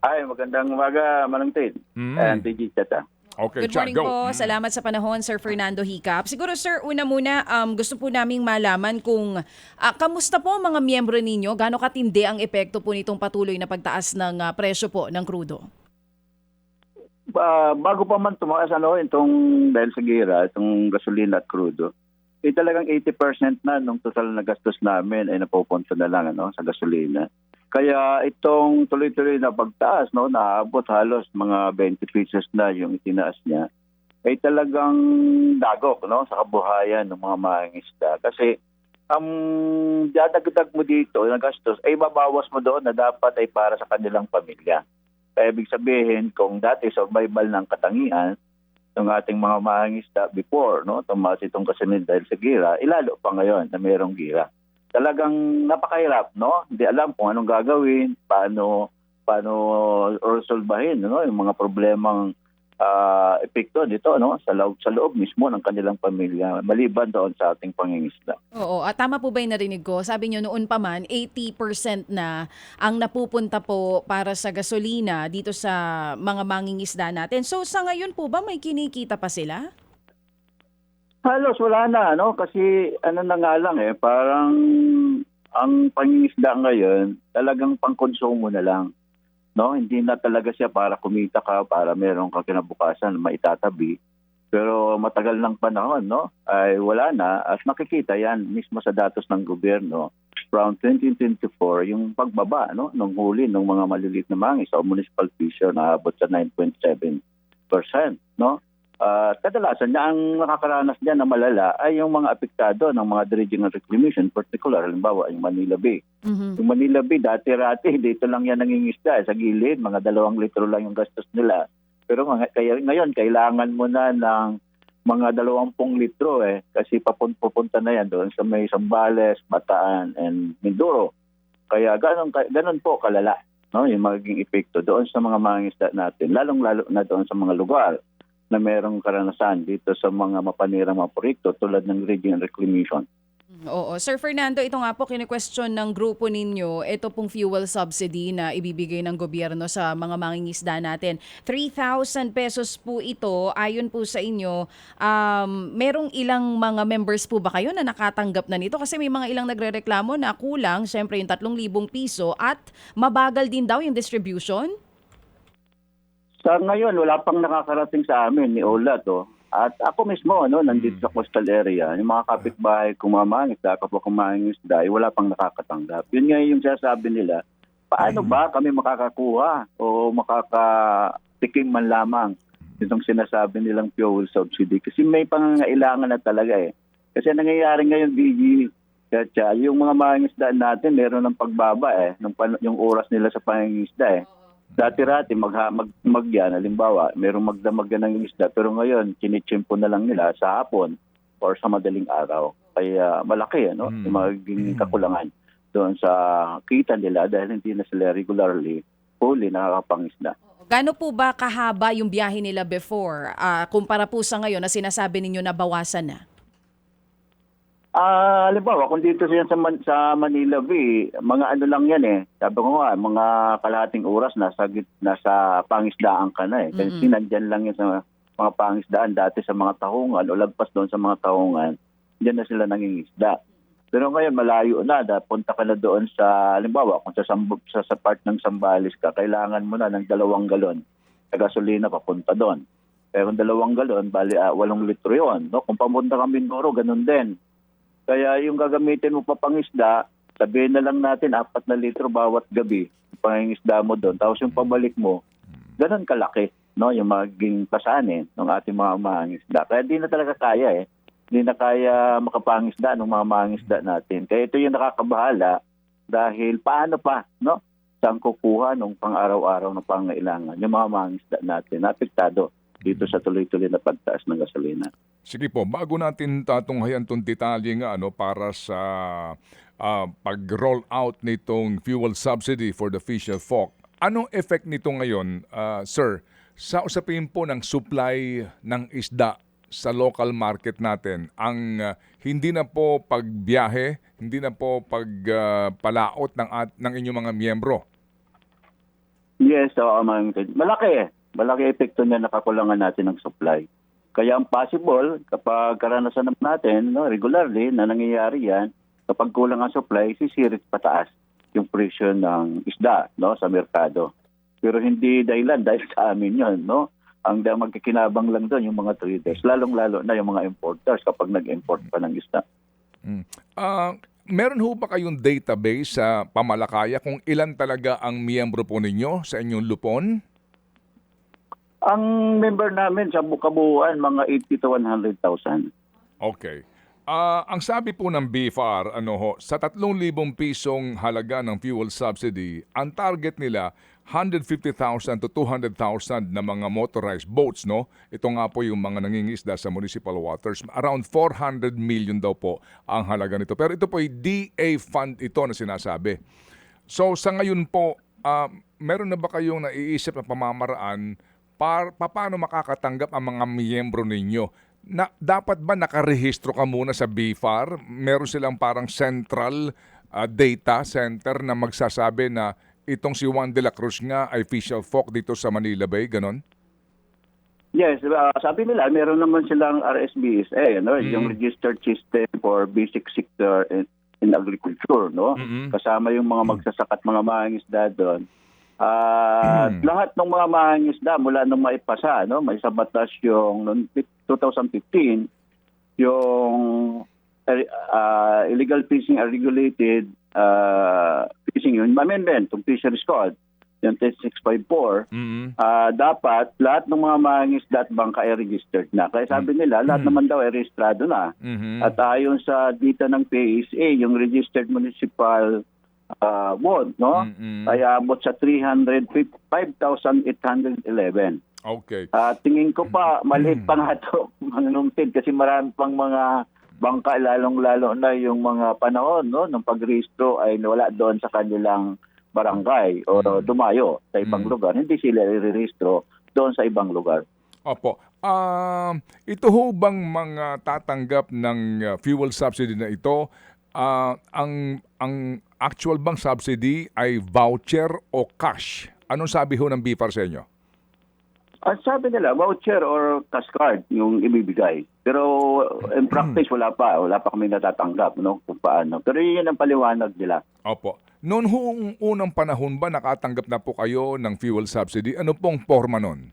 Ay, magandang umaga, Manong Tin. And TG Chata. Okay, Good morning go. po. Salamat sa panahon, Sir Fernando Hicap. Siguro, sir, una muna, gusto po naming malaman kung kamusta po ang mga miyembro ninyo? Gaano katindi ang epekto po nitong patuloy na pagtaas ng presyo po ng krudo? Bago pa man tumaas itong dahil sa gira, itong gasolina at crudo, talagang 80% na nung total na gastos namin ay napupunta na lang sa gasolina. Kaya itong tuloy-tuloy na pagtaas, naabot halos mga 20 pesos na yung itinaas niya, ay talagang dagok sa kabuhayan ng mga mangingisda. Kasi ang dadagdag mo dito na gastos ay babawas mo doon na dapat ay para sa kanilang pamilya. Kaya ibig sabihin, kung dati survival ng katangian ng ating mga mangingisda before, tumaas itong kasunod dahil sa gira, ilalo pa ngayon na mayroong gira. Talagang napakahirap, Hindi alam kung anong gagawin, paano resolbahin, yung mga problemang epekto dito, sa loob mismo ng kanilang pamilya, maliban doon sa ating pangingisda. Oo, at tama po ba yung narinig ko? Sabi nyo noon pa man, 80% na ang napupunta po para sa gasolina dito sa mga mangingisda natin. So sa ngayon po ba may kinikita pa sila? Halos wala na, kasi na nga lang parang ang pangingisda ngayon talagang pangkonsumo na lang. Hindi na talaga siya para kumita ka, para meron ka kinabukasan maitatabi. Pero matagal ng panahon, ay wala na at makikita yan mismo sa datos ng gobyerno from 2024 yung pagbaba ng huli ng mga maliliit na mangis o municipal fisher na abot sa 9.7%, kadalasan niya ang nakakaranas niya na malala ay yung mga apektado ng mga dredging and reclamation, particular halimbawa yung Manila Bay. Yung Manila Bay dati-rati dito lang yan nangingisda sa gilid, mga 2 litro lang yung gastos nila. Pero ngayon kailangan mo na ng mga 20 litro kasi pupunta na yan doon sa may Zambales, Bataan and Mindoro. Kaya ganun po kalala yung magiging epekto doon sa mga mangingisda natin, lalong-lalo na doon sa mga lugar na merong karanasan dito sa mga mapanirang mga proyekto tulad ng dredging and reclamation. Oo. Sir Fernando, ito nga po kini-question ng grupo ninyo, ito pong fuel subsidy na ibibigay ng gobyerno sa mga mangingisda natin. 3,000 pesos po ito, ayon po sa inyo, merong ilang mga members po ba kayo na nakatanggap na nito? Kasi may mga ilang nagrereklamo na kulang, syempre yung 3,000 piso at mabagal din daw yung distribution? Sa ngayon, wala pang nakakarating sa amin ni Ola to. At ako mismo, nandito sa coastal area, yung mga kapitbahay kong mga mangingisda, kapwa kong mangingisda, wala pang nakakatanggap. Yun nga yung sasabi nila, paano ba kami makakakuha o makakatikim man lamang itong sinasabi nilang fuel subsidy? Kasi may pangangailangan na talaga Kasi nangyayari ngayon, BG, yung mga mangingisda natin, meron ng pagbaba yung oras nila sa pangingisda Dati-rati yan, halimbawa, merong magdamag ng isda, pero ngayon, chinichimpo na lang nila sa hapon or sa madaling araw. Kaya malaki, yung magiging kakulangan doon sa kita nila dahil hindi na sila regularly fully nakakapangisda. Gaano po ba kahaba yung biyahe nila before, kumpara po sa ngayon na sinasabi ninyo na bawasan na? Halimbawa, kung dito siya sa Manila Bay, mga lang yan Sabi ko nga, mga kalahating oras nasa pangisdaan ka na Kasi nandyan lang yan sa mga pangisdaan dati sa mga tahungan o lagpas doon sa mga tahungan, diyan na sila nangingisda. Pero ngayon malayo na, punta ka na doon sa, halimbawa, kung sa part ng Zambales ka, kailangan mo na ng 2 galon na gasolina papunta doon. Pero kung 2 galon, bali 8 litro yun. Kung pamunta ka Mindoro, ganun din. Kaya yung gagamitin mo pa pangisda, sabihin na lang natin 4 na litro bawat gabi, pangingisda mo doon. Tapos yung pabalik mo, ganun kalaki, yung magiging pasanin ng ating mga mangingisda. Kaya di na talaga kaya Hindi na kaya makapangisda ng mga mangingisda natin. Kaya ito yung nakakabahala dahil paano pa, saan kukuha ng pang-araw-araw na pangailangan yung mga mangingisda natin na apektado dito sa tuloy-tuloy na pagtaas ng gasolina. Sige po, bago natin tatunghayan itong detalye nga para sa pag-roll out nitong fuel subsidy for the fisher folk, anong effect nito ngayon, sir, sa usapin po ng supply ng isda sa local market natin? Ang hindi na po pagbiyahe, hindi na po pagpalaot ng inyong mga miyembro. Yes, oo, malaki. Malaki epekto niya nakakulangan natin ng supply. Kaya ang possible, kapag karanasan naman natin, no, regularly na nangyayari yan, kapag kulang ang supply, sisirit pataas yung presyo ng isda, no, sa merkado. Pero hindi dahilan dahil sa amin yun, no? Ang magkikinabang lang doon yung mga traders, lalong-lalo na yung mga importers kapag nag-import pa ng isda. Meron ho ba kayong database sa pamalakaya kung ilan talaga ang miyembro po ninyo sa inyong lupon? Ang member namin sa kabuuan, mga 80 to 100,000. Okay. Ang sabi po ng BFAR, sa 3,000 pisong halaga ng fuel subsidy, ang target nila 150,000 to 200,000 na mga motorized boats, no? Ito nga po yung mga nangingisda sa municipal waters. Around 400 million daw po ang halaga nito. Pero ito po ay DA fund ito na sinasabi. So sa ngayon po, meron na ba kayong naiisip na pamamaraan paano makakatanggap ang mga miyembro ninyo? Dapat ba nakarehistro ka muna sa BFAR? Meron silang parang central data center na magsasabi na itong si Juan de la Cruz nga ay official folk dito sa Manila Bay, ganon? Yes, sabi nila, meron naman silang RSBSA, no? Yung Registered System for Basic Sector in Agriculture, no? Kasama yung mga magsasakat, mga mangingisda doon. Lahat ng mga mangingisda mula nung maipasa, no, may sa batas yung noong 2015 yung illegal fishing unregulated fishing yung amendment ng Fisheries Code yung 10654 dapat lahat ng mga mangingisda at bangka ay registered na. Kaya sabi nila lahat naman daw ay rehistrado na. At ayon sa data ng PSA, yung registered municipal bond, no? Kaya abot sa 305,811. Okay. Tingin ko pa, maliit pa nga ito, Manong Ted, kasi marami pang mga bangka, lalong-lalo na yung mga panahon, no? Nung pagrehistro ay wala doon sa kanilang barangay o dumayo sa ibang lugar. Hindi sila i-rehistro doon sa ibang lugar. Opo. Ito ho bang mga tatanggap ng fuel subsidy na ito, ang actual bang subsidy ay voucher o cash? Anong sabi ho ng BFAR sa inyo? Ang sabi nila, voucher or cash card yung ibibigay. Pero in practice, wala pa kami natatanggap, no, kung paano. Pero yun ang paliwanag nila. Opo. Noon hong unang panahon ba nakatanggap na po kayo ng fuel subsidy? Ano pong forma nun?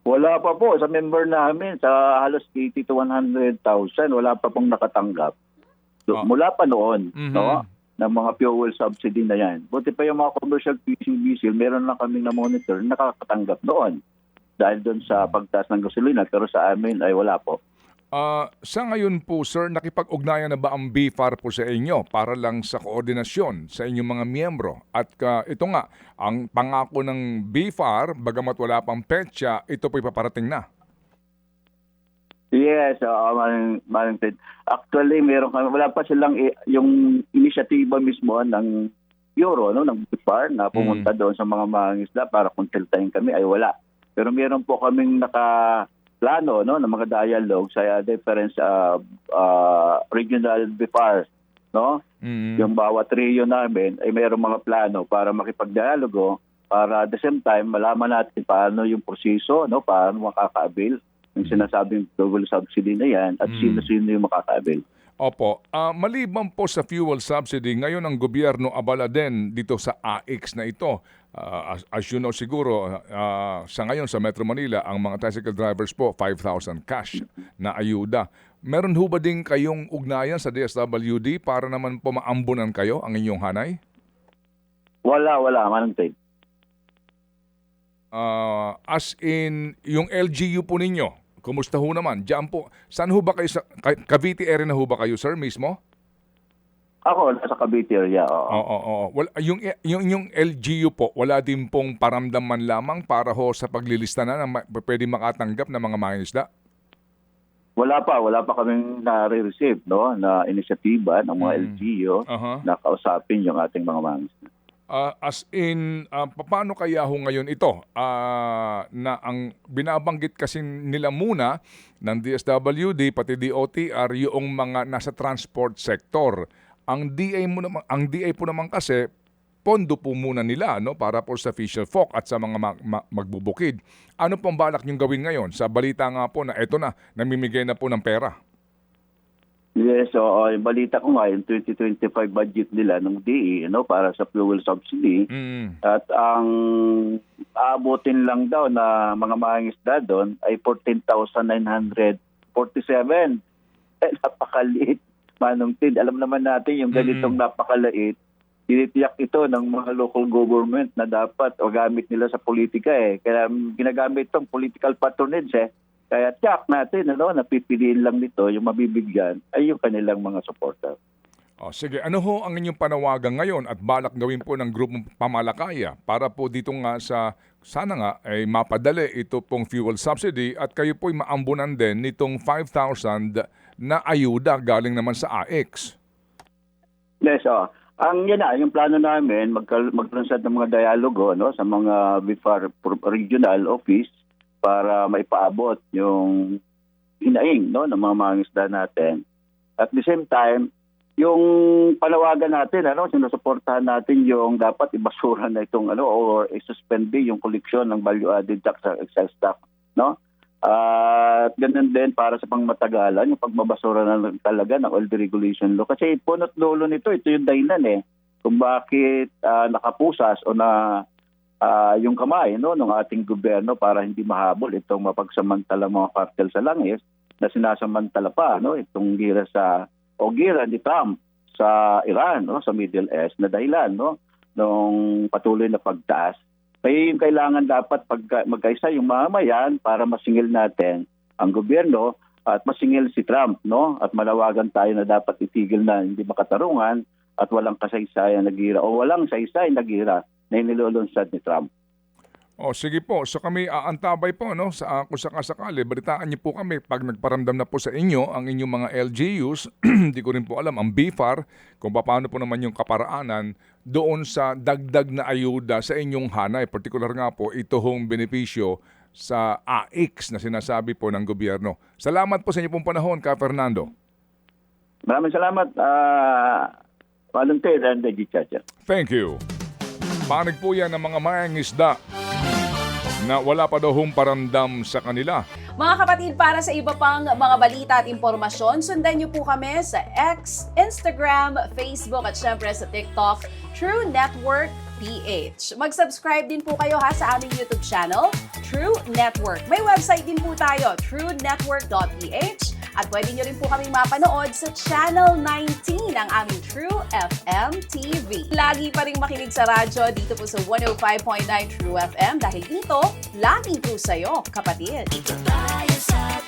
Wala pa po. Sa member namin, sa halos 80 to 100,000, wala pa pong nakatanggap. So, mula pa noon, no, ng mga fuel subsidy na yan. Buti pa yung mga commercial fishing vessel, meron na kami na monitor, nakakatanggap noon. Dahil doon sa pagtaas ng gasolina, pero sa amin ay wala po. Sa ngayon po, sir, nakipag-ugnayan na ba ang BFAR po sa inyo para lang sa koordinasyon sa inyong mga miyembro? At ito nga, ang pangako ng BFAR, bagamat wala pang petsa, ito po'y paparating na. Yes, Manong Ted. Actually, meron kami, wala pa silang yung inisyatiba mismo ng Bureau, no, ng BFAR na pumunta doon sa mga mangingisda para konsultahin kami, ay wala. Pero meron po kaming nakaplano, no, ng mga dialogue sa different regional BFAR, no? Yung bawat region namin ay mayroong mga plano para makipagdialogo para at the same time malaman natin paano yung proseso, no, paano makakaabil yung sinasabing fuel subsidy na yan at sino-sino yung makakaabil. Opo. Maliban po sa fuel subsidy, ngayon ang gobyerno abala din dito sa AX na ito. As you know siguro, sa ngayon sa Metro Manila, ang mga tricycle drivers po, 5,000 cash na ayuda. Meron ho ba din kayong ugnayan sa DSWD para naman po maambunan kayo ang inyong hanay? Wala, Manong Ted. As in, yung LGU po ninyo, kumusta ho naman? Diyan po, saan ho ba kayo? Cavite area na ho ba kayo, sir, mismo? Ako, nasa Cavite area, oo. Oo. Yung LGU po, wala din pong paramdaman lamang para ho sa paglilista na pwede makatanggap ng mga mangingisda? Wala pa kaming nare-receive, no, na inisyatiba ng mga LGU na kausapin yung ating mga mangingisda. As in, paano kaya ho ngayon ito na ang binabanggit kasi nila muna ng DSWD pati DOTR yung mga nasa transport sector. Ang DA po naman kasi pondo po muna nila, no, para po sa fish fork at sa mga magbubukid. Ano pong balak niyong gawin ngayon? Sa balita nga po na eto na, namimigay na po ng pera. Yes, so yung balita ko nga, yung 2025 budget nila ng DE, para sa fuel subsidy. At ang aabutin lang daw na mga mangingisda doon ay 14,947. Napakaliit, Manong Tid. Alam naman natin yung ganitong napakaliit, tinitiyak ito ng mga local government na dapat o gamit nila sa politika Kaya ginagamit itong political patronage Kaya tiyak natin, napipiliin lang nito, yung mabibigyan ay yung kanilang mga supporter. Sige, ano ho ang inyong panawagan ngayon at balak gawin po ng grupong pamalakaya para po dito nga sana nga ay mapadali ito pong fuel subsidy at kayo po'y maambunan din nitong 5,000 na ayuda galing naman sa AX? Yes, yung plano namin, magkaroon ng mga dialogo sa mga BIFAR regional office para maipaabot yung hinaing ng mga mangingisda natin. At the same time, yung panawagan natin, sinusuportahan natin yung dapat ibasura na itong or i-suspend yung koleksyon ng value-added tax sa excise tax, At ganun din para sa pangmatagalan, yung pagbabasura na talaga ng oil deregulation law. Kasi punot dulo nito, ito yung dahilan kung bakit nakapusas o na yung kamay ng ating gobyerno para hindi mahabol itong mapagsamantala mga cartel sa langis na sinasamantala pa itong gira ni Trump sa Iran, sa Middle East na dahilan nung patuloy na pagtaas. Kaya yung kailangan dapat magkaisa yung mamamayan para masingil natin ang gobyerno at masingil si Trump, at malawagan tayo na dapat itigil na hindi makatarungan at walang kasaysayan na gira o walang saysay na gira na inilulunsad ni Trump. Sige po. So kami aantabay po kung sakasakali. Balitaan niyo po kami pag nagparamdam na po sa inyo ang inyong mga LGUs. Hindi ko rin po alam ang BIFAR kung paano po naman yung kaparaanan doon sa dagdag na ayuda sa inyong hanay. Partikular nga po ito hong benepisyo sa AX na sinasabi po ng gobyerno. Salamat po sa inyo pong panahon, Ka Fernando. Maraming salamat, Manong Ted and Chacha. Thank you. Panig po yan ng mga mangingisda na wala pa daw hong paramdam sa kanila. Mga kapatid, para sa iba pang mga balita at impormasyon, sundan niyo po kami sa X, Instagram, Facebook at syempre sa TikTok, True Network PH. Mag-subscribe din po kayo sa aming YouTube channel, True Network. May website din po tayo, truenetwork.ph. At pwede nyo rin po kaming mapanood sa Channel 19 ng aming True FM TV. Lagi pa rin makinig sa radyo dito po sa 105.9 True FM dahil dito, laging true sa'yo, kapatid. Ito tayo sa